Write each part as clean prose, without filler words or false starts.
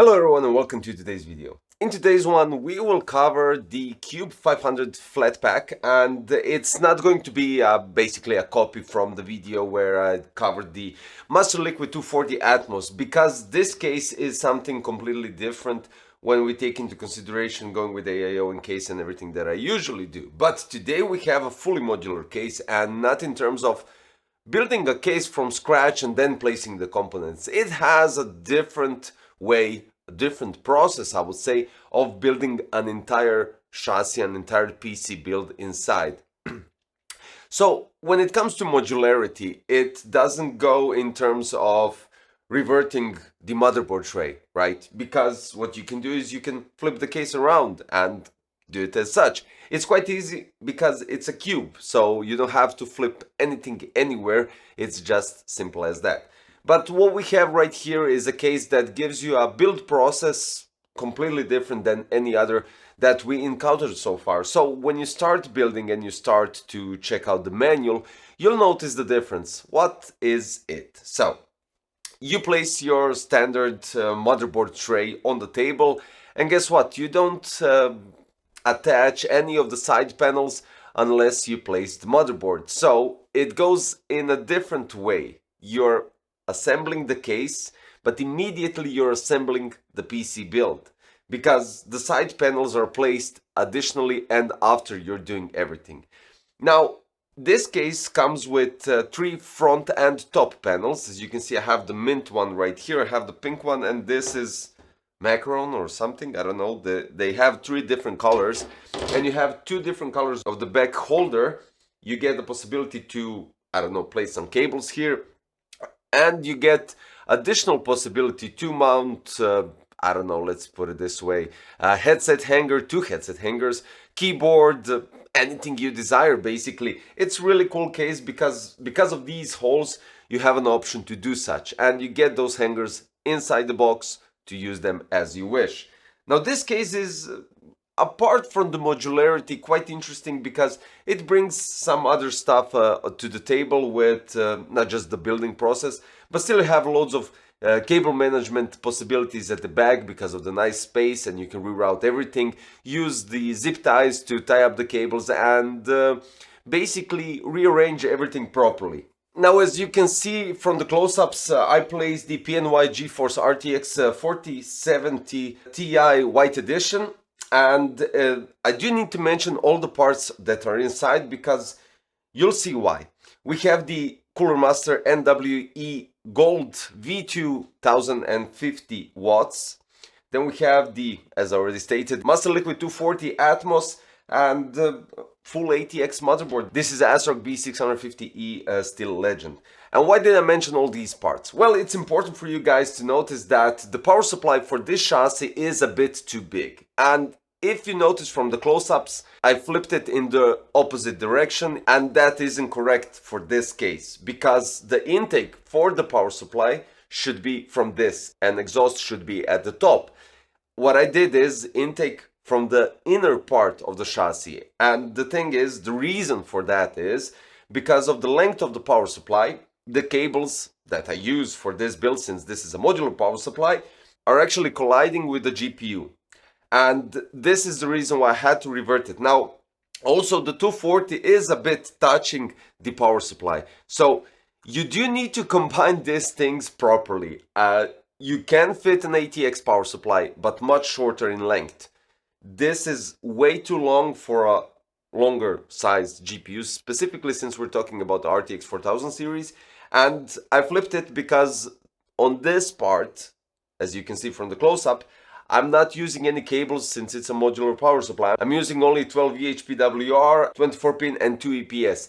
Hello everyone and welcome to today's video. In today's one we will cover the QUBE 500 FLATPACK, and it's not going to be basically a copy from the video where I covered the Master Liquid 240 Atmos, because this case is something completely different when we take into consideration going with AIO and case and everything that I usually do. But today we have a fully modular case, and not in terms of building a case from scratch and then placing the components. It has a different way, a different process, I would say, of building an entire chassis, an entire PC build inside. So when it comes to modularity, it doesn't go in terms of reverting the motherboard tray, right? Because what you can do is you can flip the case around and do it as such. It's quite easy because it's a cube, so you don't have to flip anything anywhere. It's just simple as that. But what we have right here is a case that gives you a build process completely different than any other that we encountered so far. So when you start building and you start to check out the manual, you'll notice the difference. What is it? So you place your standard motherboard tray on the table, and guess what? You don't attach any of the side panels unless you place the motherboard. So it goes in a different way. You're assembling the case, but immediately you're assembling the PC build, because the side panels are placed additionally and after you're doing everything. Now, this case comes with 3 front and top panels. As you can see, I have the mint one right here, I have the pink one, and this is macaron or something, I don't know. They have 3 different colors, and you have 2 different colors of the back holder. You get the possibility to, I don't know, place some cables here, and you get additional possibility to mount, I don't know, let's put it this way, a headset hanger, 2 headset hangers, keyboard, anything you desire basically. It's really cool case because of these holes you have an option to do such, and you get those hangers inside the box to use them as you wish. Now this case is, apart from the modularity, quite interesting because it brings some other stuff to the table with not just the building process, but still you have loads of cable management possibilities at the back because of the nice space, and you can reroute everything, use the zip ties to tie up the cables, and basically rearrange everything properly. Now, as you can see from the close-ups, I placed the PNY GeForce RTX 4070 Ti White Edition, and I do need to mention all the parts that are inside because you'll see why. We have the Cooler Master NWE Gold V2050 watts. Then we have the, as I already stated, Master Liquid 240 Atmos and full ATX motherboard. This is ASRock B650E Steel Legend. And why did I mention all these parts? Well, it's important for you guys to notice that the power supply for this chassis is a bit too big. And if you notice from the close-ups, I flipped it in the opposite direction, and that isn't correct for this case, because the intake for the power supply should be from this, and exhaust should be at the top. What I did is intake from the inner part of the chassis, and the thing is, the reason for that is because of the length of the power supply. The cables that I use for this build, since this is a modular power supply, are actually colliding with the GPU. And this is the reason why I had to revert it. Now, also the 240 is a bit touching the power supply. So you do need to combine these things properly. You can fit an ATX power supply, but much shorter in length. This is way too long for a longer sized GPU, specifically since we're talking about the RTX 4000 series. And I flipped it because on this part, as you can see from the close-up, I'm not using any cables since it's a modular power supply. I'm using only 12 VHPWR, 24 pin and 2 EPS.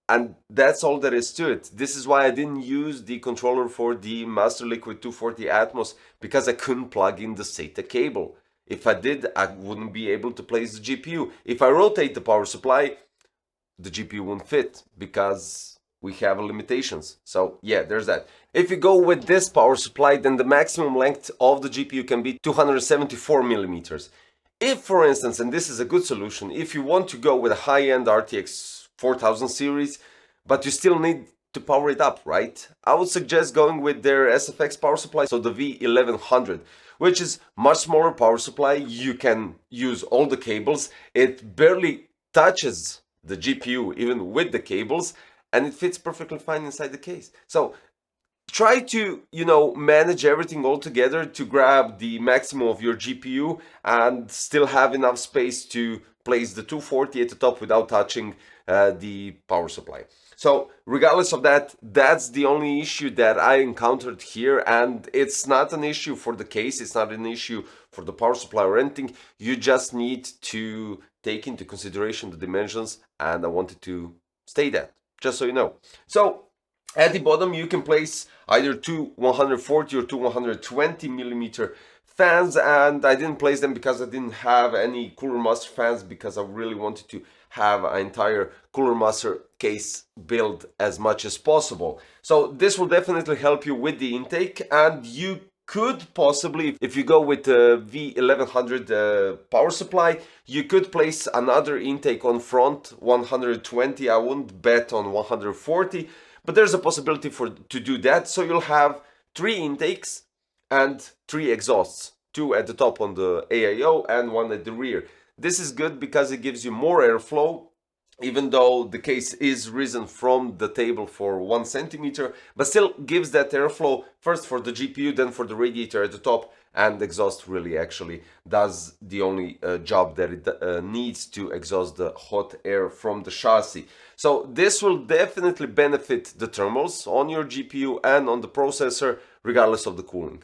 And that's all there is to it. This is why I didn't use the controller for the Master Liquid 240 Atmos, because I couldn't plug in the SATA cable. If I did, I wouldn't be able to place the GPU. If I rotate the power supply, the GPU won't fit because we have limitations. So yeah, there's that. If you go with this power supply, then the maximum length of the GPU can be 274 millimeters. If, for instance, and this is a good solution, if you want to go with a high-end RTX 4000 series, but you still need to power it up, right? I would suggest going with their SFX power supply, so the V1100, which is much smaller power supply. You can use all the cables. It barely touches the GPU even with the cables, and it fits perfectly fine inside the case. So try to, manage everything all together to grab the maximum of your GPU and still have enough space to place the 240 at the top without touching the power supply. So regardless of that, that's the only issue that I encountered here, and it's not an issue for the case, it's not an issue for the power supply or anything. You just need to take into consideration the dimensions, and I wanted to state that, just so you know. So at the bottom you can place either two 140 or two 120 millimeter fans, and I didn't place them because I didn't have any Cooler Master fans, because I really wanted to have an entire Cooler Master case build as much as possible. So this will definitely help you with the intake, and you could possibly, if you go with the V1100 power supply, you could place another intake on front, 120. I wouldn't bet on 140, but there's a possibility to do that. So you'll have 3 intakes and 3 exhausts, 2 at the top on the AIO and 1 at the rear. This is good because it gives you more airflow, even though the case is risen from the table for 1 centimeter, but still gives that airflow first for the GPU, then for the radiator at the top, and the exhaust really actually does the only job that it needs to exhaust the hot air from the chassis. So this will definitely benefit the thermals on your GPU and on the processor, regardless of the cooling.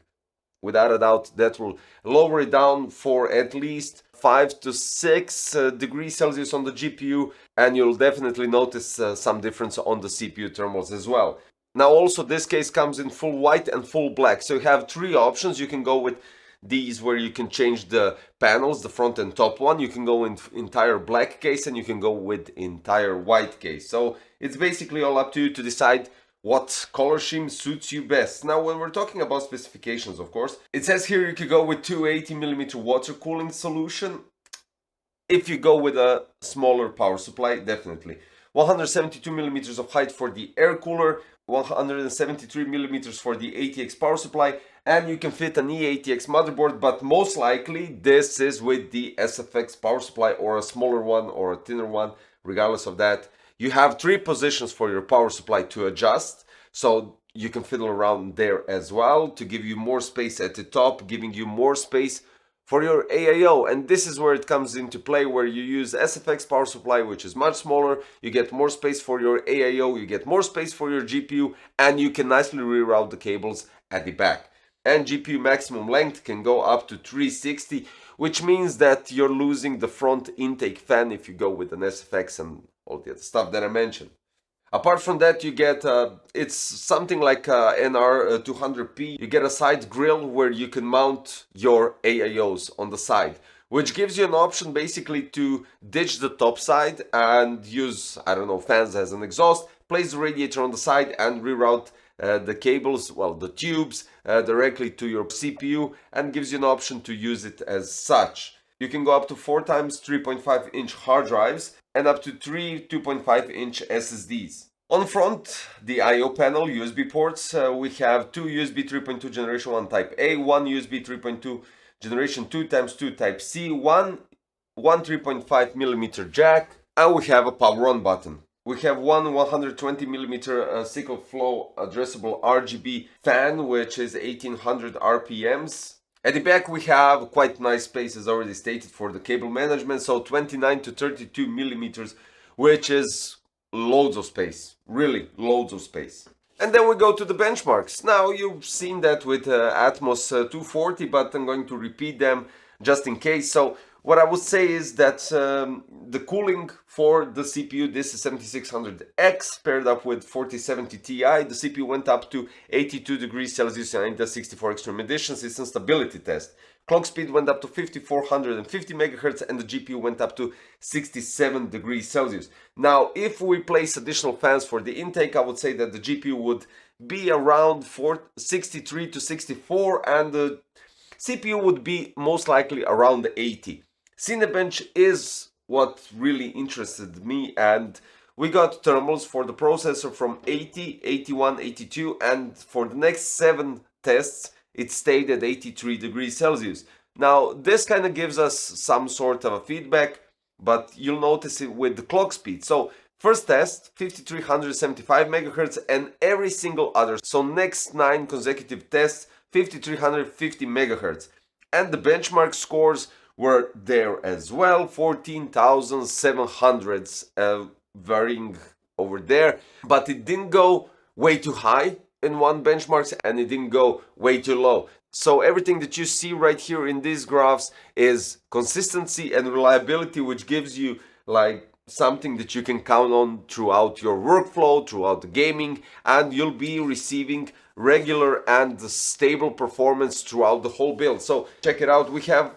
Without a doubt, that will lower it down for at least 5 to 6 degrees Celsius on the GPU, and you'll definitely notice some difference on the CPU thermals as well. Now also this case comes in full white and full black, so you have 3 options. You can go with these where you can change the panels, the front and top one. You can go in entire black case, and you can go with entire white case. So it's basically all up to you to decide what color scheme suits you best. Now when we're talking about specifications, of course, it says here you could go with 280mm water cooling solution. If you go with a smaller power supply, definitely 172mm of height for the air cooler, 173mm for the ATX power supply, and you can fit an E-ATX motherboard, but most likely this is with the SFX power supply or a smaller one or a thinner one. Regardless of that, you have 3 positions for your power supply to adjust, so you can fiddle around there as well to give you more space at the top, giving you more space for your AIO. And this is where it comes into play, where you use SFX power supply, which is much smaller. You get more space for your AIO, you get more space for your GPU, and you can nicely reroute the cables at the back. And GPU maximum length can go up to 360, which means that you're losing the front intake fan if you go with an SFX and all the other stuff that I mentioned. Apart from that, you get, it's something like NR200P. You get a side grill where you can mount your AIOs on the side, which gives you an option basically to ditch the top side and use, I don't know, fans as an exhaust, place the radiator on the side and reroute the cables, well, the tubes, directly to your CPU, and gives you an option to use it as such. You can go up to 4 times 3.5-inch hard drives and up to 3 2.5-inch SSDs. On front, the I/O panel, USB ports, we have 2 USB 3.2 Generation 1 Type A, 1 USB 3.2 Generation 2 x 2 Type C, one 3.5mm jack, and we have a power on button. We have one 120mm cycle flow addressable RGB fan, which is 1800 RPMs. At the back we have quite nice space, as already stated, for the cable management, so 29 to 32mm, which is loads of space, really loads of space. And then we go to the benchmarks. Now you've seen that with Atmos 240, but I'm going to repeat them just in case. So what I would say is that the cooling for the CPU, this is 7600X paired up with 4070 Ti. The CPU went up to 82 degrees Celsius in the 64 Extreme Editions. It's a stability test. Clock speed went up to 5450 MHz and the GPU went up to 67 degrees Celsius. Now, if we place additional fans for the intake, I would say that the GPU would be around 63 to 64 and the CPU would be most likely around 80. Cinebench is what really interested me, and we got thermals for the processor from 80, 81, 82, and for the next 7 tests, it stayed at 83 degrees Celsius. Now, this kind of gives us some sort of a feedback, but you'll notice it with the clock speed. So first test, 5375 megahertz, and every single other. So next 9 consecutive tests, 5350 megahertz. And the benchmark scores were there as well, 14,700, varying over there. But it didn't go way too high in one benchmark, and it didn't go way too low. So everything that you see right here in these graphs is consistency and reliability, which gives you like something that you can count on throughout your workflow, throughout the gaming, and you'll be receiving regular and stable performance throughout the whole build. So check it out. We have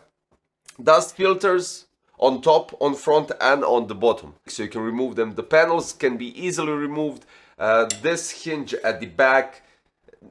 dust filters on top, on front, and on the bottom, so you can remove them. The panels can be easily removed. This hinge at the back,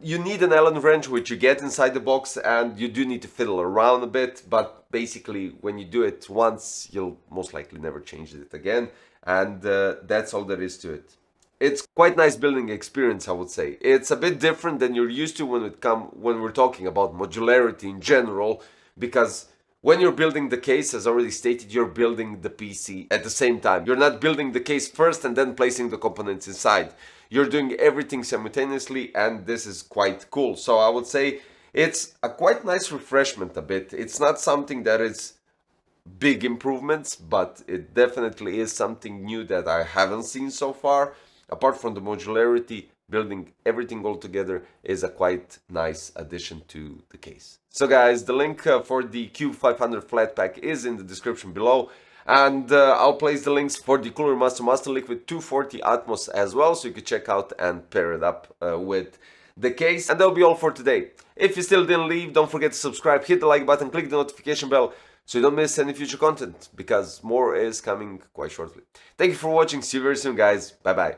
you need an Allen wrench, which you get inside the box, and you do need to fiddle around a bit, but basically when you do it once, you'll most likely never change it again, and that's all there is to it. It's quite nice building experience, I would say. It's a bit different than you're used to when we're talking about modularity in general, because when you're building the case, as already stated, you're building the PC at the same time. You're not building the case first and then placing the components inside. You're doing everything simultaneously, and this is quite cool. So I would say it's a quite nice refreshment a bit. It's not something that is big improvements, but it definitely is something new that I haven't seen so far. Apart from the modularity, building everything all together is a quite nice addition to the case. So guys, the link for the QUBE 500 FLATPACK is in the description below. And I'll place the links for the Cooler Master Liquid 240 Atmos as well, so you can check out and pair it up with the case. And that'll be all for today. If you still didn't leave, don't forget to subscribe, hit the like button, click the notification bell so you don't miss any future content, because more is coming quite shortly. Thank you for watching. See you very soon, guys. Bye bye.